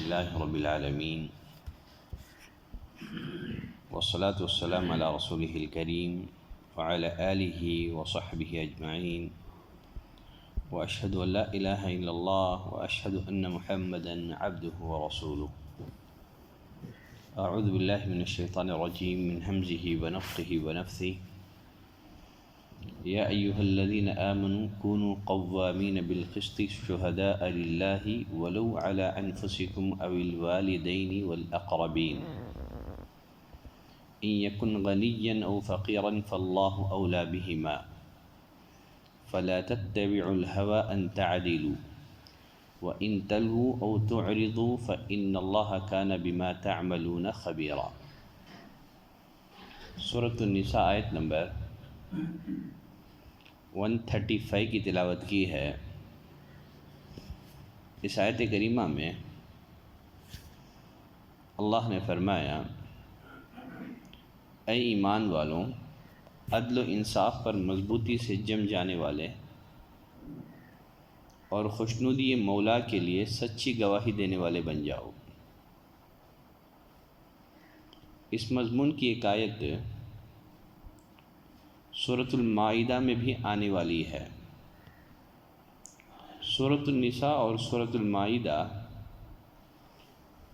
لله رب العالمين والصلاة والسلام على رسوله الكريم وعلى آله وصحبه أجمعين وأشهد أن لا إله إلا الله وأشهد أن محمدا عبده ورسوله. أعوذ بالله من الشيطان الرجيم من همزه ونفخه ونفثه. يا أيها الذين آمنوا كونوا قوامين بالقسط شهداء لله ولو على أنفسكم أو الوالدين والأقربين إن يكن غنيا أو فقيرا فالله أولى بهما فلا تتبعوا الهوى أن تعدلوا وإن تلووا أو تعرضوا فإن الله كان بما تعملون خبيرا. سورۃ النساء آیت نمبر 135 کی تلاوت کی ہے. اس آیت کریمہ میں اللہ نے فرمایا، اے ایمان والوں، عدل و انصاف پر مضبوطی سے جم جانے والے اور خوشنودی مولا کے لیے سچی گواہی دینے والے بن جاؤ. اس مضمون کی ایک آیت سورۃ المائدہ میں بھی آنے والی ہے. سورۃ النساء اور سورۃ المائدہ،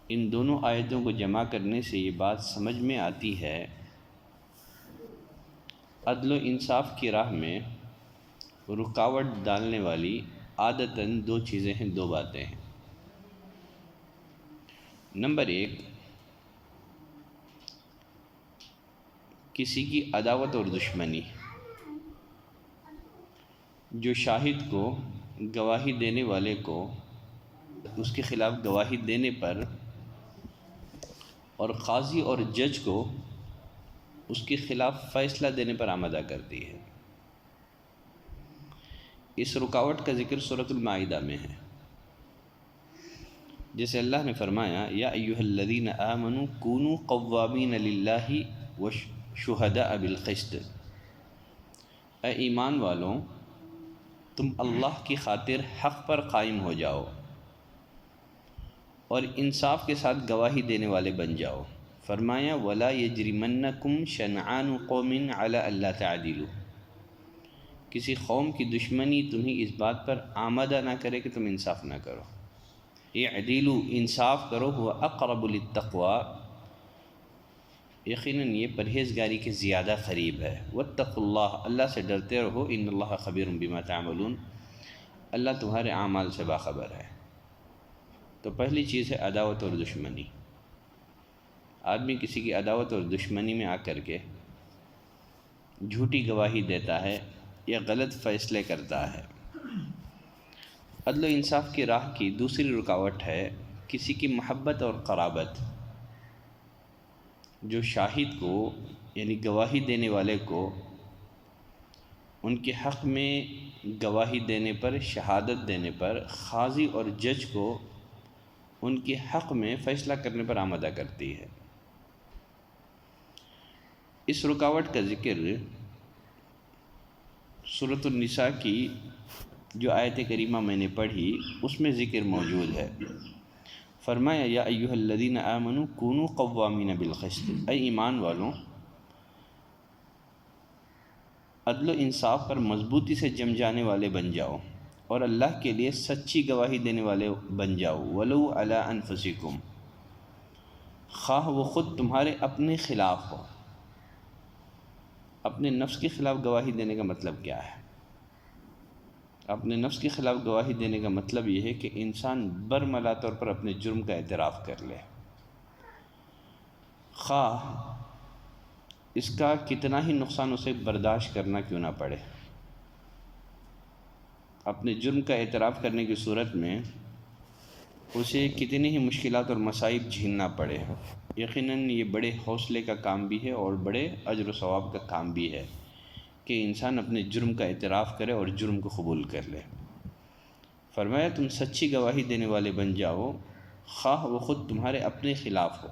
ان دونوں آیتوں کو جمع کرنے سے یہ بات سمجھ میں آتی ہے، عدل و انصاف کی راہ میں رکاوٹ ڈالنے والی عادتاً دو چیزیں ہیں، دو باتیں ہیں. نمبر 1، کسی کی عداوت اور دشمنی. جو شاہد کو، گواہی دینے والے کو اس کے خلاف گواہی دینے پر اور قاضی اور جج کو اس کے خلاف فیصلہ دینے پر آمادہ کرتی ہے. اس رکاوٹ کا ذکر سورۃ المائدہ میں ہے. جیسے اللہ نے فرمایا، یا ایھا الذین آمنوا کونوا قوامین للہ وشہداء بالقسط. اے ایمان والوں، تم اللہ کی خاطر حق پر قائم ہو جاؤ اور انصاف کے ساتھ گواہی دینے والے بن جاؤ. فرمایا، ولا یجرمنکم شنعان قوم علی الا تعدلوا. کسی قوم کی دشمنی تمہیں اس بات پر آمادہ نہ کرے کہ تم انصاف نہ کرو. اعدلوا، انصاف کرو، هو اقرب للتقوی، یقیناً یہ پرہیزگاری کے زیادہ قریب ہے. واتقوا اللہ، اللہ سے ڈرتے رہو. ان اللہ خبیر بما تعملون، اللہ تمہارے اعمال سے باخبر ہے. تو پہلی چیز ہے عداوت اور دشمنی. آدمی کسی کی عداوت اور دشمنی میں آ کر کے جھوٹی گواہی دیتا ہے یا غلط فیصلے کرتا ہے. عدل و انصاف کی راہ کی دوسری رکاوٹ ہے کسی کی محبت اور قرابت. جو شاہد کو، یعنی گواہی دینے والے کو، ان کے حق میں گواہی دینے پر، شہادت دینے پر، قاضی اور جج کو ان کے حق میں فیصلہ کرنے پر آمادہ کرتی ہے. اس رکاوٹ کا ذکر سورۃ النساء کی جو آیت کریمہ میں نے پڑھی اس میں ذکر موجود ہے. فرمایا، یا ایھا الذین آمنوا کونوا قوامین بالقسط. اے ایمان والوں، عدل و انصاف پر مضبوطی سے جم جانے والے بن جاؤ اور اللہ کے لیے سچی گواہی دینے والے بن جاؤ. ولو علی انفسکم، خواہ وہ خود تمہارے اپنے خلاف ہو. اپنے نفس کے خلاف گواہی دینے کا مطلب کیا ہے؟ اپنے نفس کے خلاف گواہی دینے کا مطلب یہ ہے کہ انسان برملا طور پر اپنے جرم کا اعتراف کر لے، خواہ اس کا کتنا ہی نقصان اسے برداشت کرنا کیوں نہ پڑے. اپنے جرم کا اعتراف کرنے کی صورت میں اسے کتنی ہی مشکلات اور مصائب جھیلنا پڑے. یقیناً یہ بڑے حوصلے کا کام بھی ہے اور بڑے اجر و ثواب کا کام بھی ہے کہ انسان اپنے جرم کا اعتراف کرے اور جرم کو قبول کر لے. فرمایا، تم سچی گواہی دینے والے بن جاؤ، خواہ وہ خود تمہارے اپنے خلاف ہو.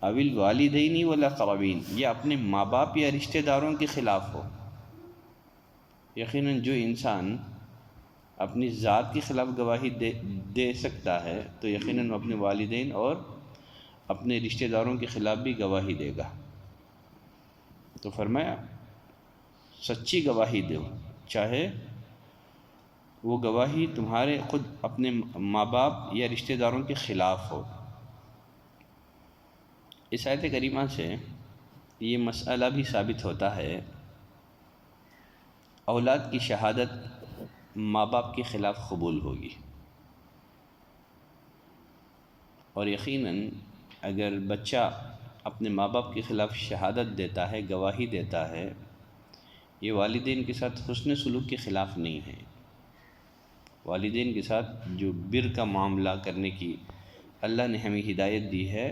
او الوالدین والاقربین، یا اپنے ماں باپ یا رشتہ داروں کے خلاف ہو. یقیناً جو انسان اپنی ذات کے خلاف گواہی دے سکتا ہے تو یقیناً اپنے والدین اور اپنے رشتہ داروں کے خلاف بھی گواہی دے گا۔ تو فرمایا سچی گواہی دو، چاہے وہ گواہی تمہارے خود اپنے ماں باپ یا رشتہ داروں کے خلاف ہو۔ اس آیت کریمہ سے یہ مسئلہ بھی ثابت ہوتا ہے اولاد کی شہادت ماں باپ کے خلاف قبول ہوگی، اور یقیناً اگر بچہ اپنے ماں باپ کے خلاف شہادت دیتا ہے، گواہی دیتا ہے، یہ والدین کے ساتھ حسن سلوک کے خلاف نہیں ہے۔ والدین کے ساتھ جو بر کا معاملہ کرنے کی اللہ نے ہمیں ہدایت دی ہے،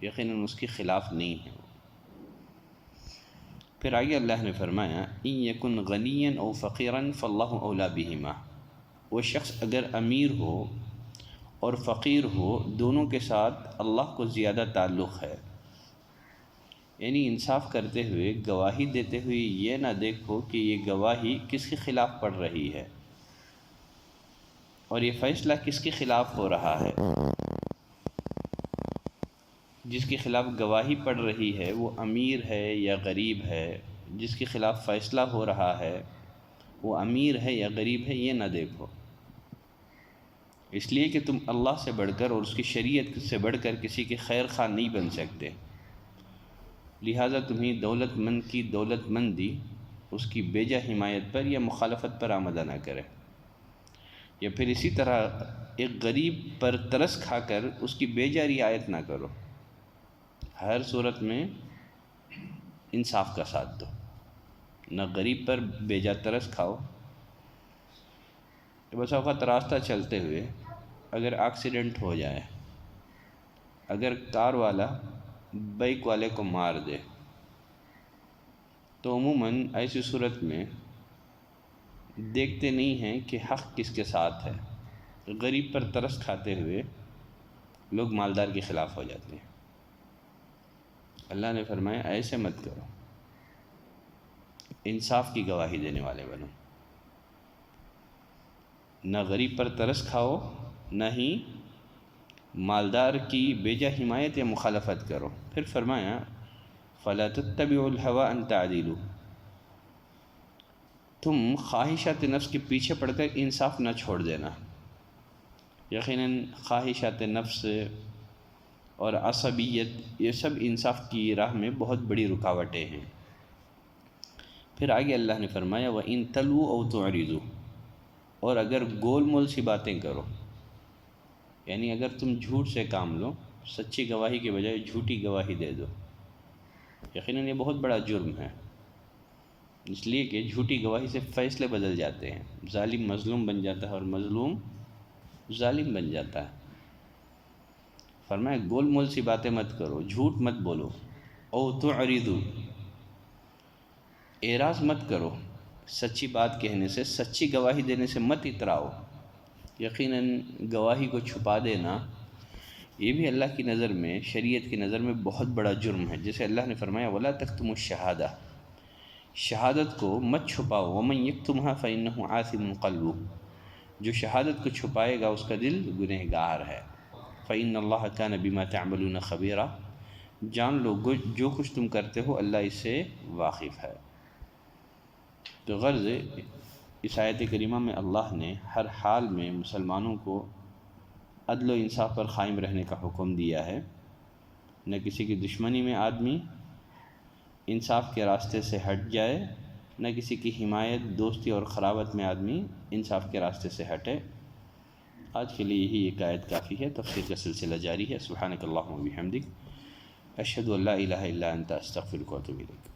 یقیناً اس کے خلاف نہیں ہے۔ پھر آگے اللہ نے فرمایا ان یکن غنیا او فقیرا فاللہ اولی بہما، وہ شخص اگر امیر ہو اور فقیر ہو، دونوں کے ساتھ اللہ کو زیادہ تعلق ہے۔ یعنی انصاف کرتے ہوئے، گواہی دیتے ہوئے یہ نہ دیکھو کہ یہ گواہی کس کے خلاف پڑ رہی ہے اور یہ فیصلہ کس کے خلاف ہو رہا ہے۔ جس کے خلاف گواہی پڑ رہی ہے وہ امیر ہے یا غریب ہے، جس کے خلاف فیصلہ ہو رہا ہے وہ امیر ہے یا غریب ہے، یہ نہ دیکھو، اس لیے کہ تم اللہ سے بڑھ کر اور اس کی شریعت سے بڑھ کر کسی کے خیر خواہ نہیں بن سکتے، لہٰذا تمہیں دولت مند کی دولت مندی اس کی بیجا حمایت پر یا مخالفت پر آمدہ نہ کرے، یا پھر اسی طرح ایک غریب پر ترس کھا کر اس کی بیجا رعایت نہ کرو۔ ہر صورت میں انصاف کا ساتھ دو، نہ غریب پر بیجا ترس کھاؤ۔ بس اوقات راستہ چلتے ہوئے اگر ایکسیڈنٹ ہو جائے، اگر کار والا بائک والے کو مار دے، تو عموماً ایسی صورت میں دیکھتے نہیں ہیں کہ حق کس کے ساتھ ہے، غریب پر ترس کھاتے ہوئے لوگ مالدار کے خلاف ہو جاتے ہیں۔ اللہ نے فرمایا ایسے مت کرو، انصاف کی گواہی دینے والے بنو، نہ غریب پر ترس کھاؤ، نہ ہی مالدار کی بیجا حمایت یا مخالفت کرو۔ پھر فرمایا فَلَا تَتَّبِعُوا الْهَوَىٰ أَن تَعْدِلُوا، تم خواہشات نفس کے پیچھے پڑ کر انصاف نہ چھوڑ دینا۔ یقیناً خواہشات نفس اور عصبیت یہ سب انصاف کی راہ میں بہت بڑی رکاوٹیں ہیں۔ پھر آگے اللہ نے فرمایا وَإِن تَلْوُوا أَوْ تُعْرِضُوا، اور اگر گول مول سی باتیں کرو، یعنی اگر تم جھوٹ سے کام لو، سچی گواہی کے بجائے جھوٹی گواہی دے دو، یقیناً یہ بہت بڑا جرم ہے، اس لیے کہ جھوٹی گواہی سے فیصلے بدل جاتے ہیں، ظالم مظلوم بن جاتا ہے اور مظلوم ظالم بن جاتا ہے۔ فرمایا گول مول سی باتیں مت کرو، جھوٹ مت بولو، او تعرضوا، اعراض مت کرو، سچی بات کہنے سے، سچی گواہی دینے سے مت اتراؤ۔ یقیناً گواہی کو چھپا دینا یہ بھی اللہ کی نظر میں، شریعت کی نظر میں بہت بڑا جرم ہے، جیسے اللہ نے فرمایا وَلَا تَكْتُمُوا الشَّهَادَةَ، شہادت کو مت چھپاؤ، وَمَن يَكْتُمْهَا فَإِنَّهُ عَاثِمٌ قَلْبُهُ، جو شہادت کو چھپائے گا اس کا دل گنہگار ہے۔ فَإِنَّ اللَّهَ كَانَ بِمَا تَعْمَلُونَ خَبِيرًا، جان لو جو کچھ تم کرتے ہو اللہ اس سے واقف ہے۔ تو غرض اس آیت کریمہ میں اللہ نے ہر حال میں مسلمانوں کو عدل و انصاف پر قائم رہنے کا حکم دیا ہے، نہ کسی کی دشمنی میں آدمی انصاف کے راستے سے ہٹ جائے، نہ کسی کی حمایت، دوستی اور قرابت میں آدمی انصاف کے راستے سے ہٹے۔ آج کے لیے یہی ایک آیت کافی ہے، تفسیر کا سلسلہ جاری ہے۔ سبحانک اللہم و بحمدک، اشہد ان لا الہ الا انت، استغفرک و اتوب الیک۔